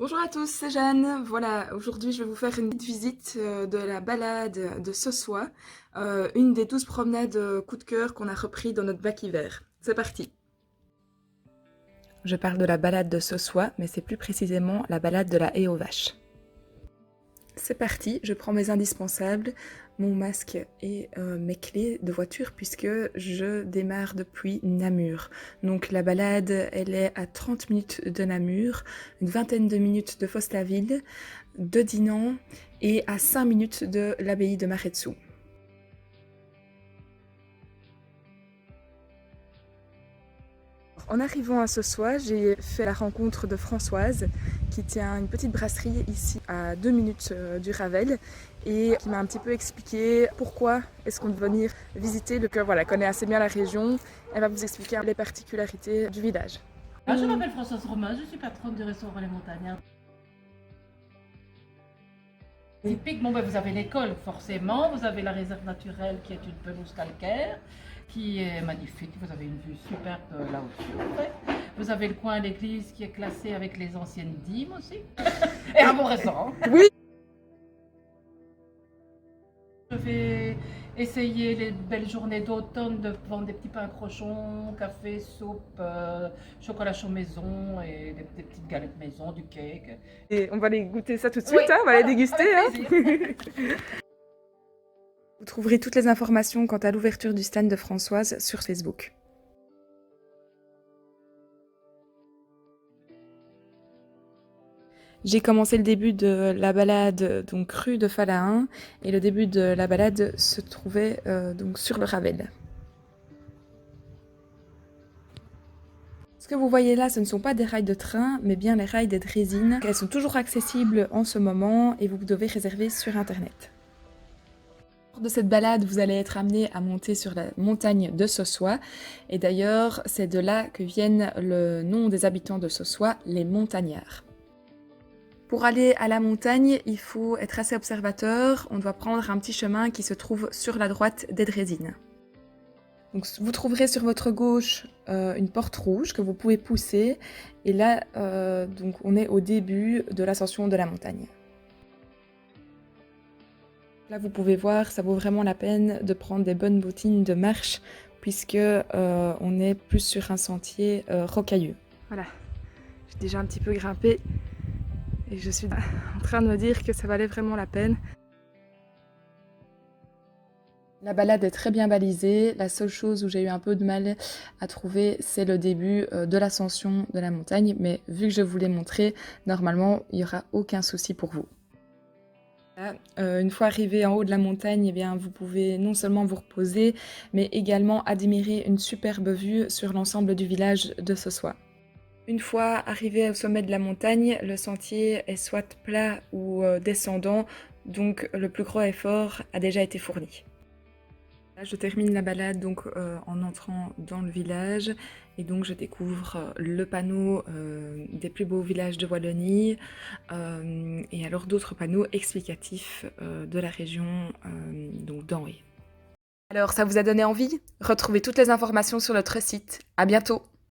Bonjour à tous, c'est Jeanne. Voilà, aujourd'hui je vais vous faire une petite visite de la balade de Sossois, une des 12 promenades coup de cœur qu'on a repris dans notre bac hiver. C'est parti. Je parle de la balade de Sossois, mais c'est plus précisément la balade de la haie aux vaches. C'est parti, je prends mes indispensables, mon masque et mes clés de voiture puisque je démarre depuis Namur. Donc la balade, elle est à 30 minutes de Namur, une vingtaine de minutes de Fostaville, de Dinan et à 5 minutes de l'abbaye de Maretsou. En arrivant à Sossois, j'ai fait la rencontre de Françoise qui tient une petite brasserie ici à 2 minutes du Ravel et qui m'a un petit peu expliqué pourquoi est-ce qu'on doit venir visiter. Donc voilà, elle connaît assez bien la région. Elle va vous expliquer les particularités du village. Je m'appelle Françoise Romain, je suis patronne du restaurant Les Montagnards. Typique, vous avez l'école forcément, vous avez la réserve naturelle qui est une pelouse calcaire, qui est magnifique, vous avez une vue superbe là au-dessus en fait. Vous avez le coin de l'église qui est classé avec les anciennes dîmes aussi, et un bon restaurant. Oui. Je vais essayer les belles journées d'automne de vendre des petits pains crochons, café, soupe, chocolat chaud maison et des petites galettes maison, du cake. Et on va aller goûter ça tout de suite, Oui, hein, on va voilà, les déguster. avec Vous trouverez toutes les informations quant à l'ouverture du stand de Françoise sur Facebook. J'ai commencé le début de la balade donc rue de Falahin et le début de la balade se trouvait donc sur le Ravel. Ce que vous voyez là, ce ne sont pas des rails de train, mais bien les rails des draisines. Elles sont toujours accessibles en ce moment et vous devez réserver sur internet. Lors de cette balade, vous allez être amené à monter sur la montagne de Sossois et d'ailleurs, c'est de là que viennent le nom des habitants de Sossois, les montagnards. Pour aller à la montagne, il faut être assez observateur. On doit prendre un petit chemin qui se trouve sur la droite des draisines. Donc, vous trouverez sur votre gauche une porte rouge que vous pouvez pousser. Et là, donc, on est au début de l'ascension de la montagne. Là, vous pouvez voir, ça vaut vraiment la peine de prendre des bonnes bottines de marche puisque on est plus sur un sentier rocailleux. Voilà, j'ai déjà un petit peu grimpé. Et je suis en train de me dire que ça valait vraiment la peine. La balade est très bien balisée. La seule chose où j'ai eu un peu de mal à trouver, c'est le début de l'ascension de la montagne. Mais vu que je vous l'ai montré, normalement, il n'y aura aucun souci pour vous. Une fois arrivé en haut de la montagne, eh bien, vous pouvez non seulement vous reposer, mais également admirer une superbe vue sur l'ensemble du village de Sossois. Une fois arrivé au sommet de la montagne, le sentier est soit plat ou descendant, donc le plus gros effort a déjà été fourni. Là, je termine la balade donc, en entrant dans le village et donc je découvre le panneau des plus beaux villages de Wallonie et alors d'autres panneaux explicatifs de la région donc d'Anhé. Alors ça vous a donné envie? Retrouvez toutes les informations sur notre site. À bientôt!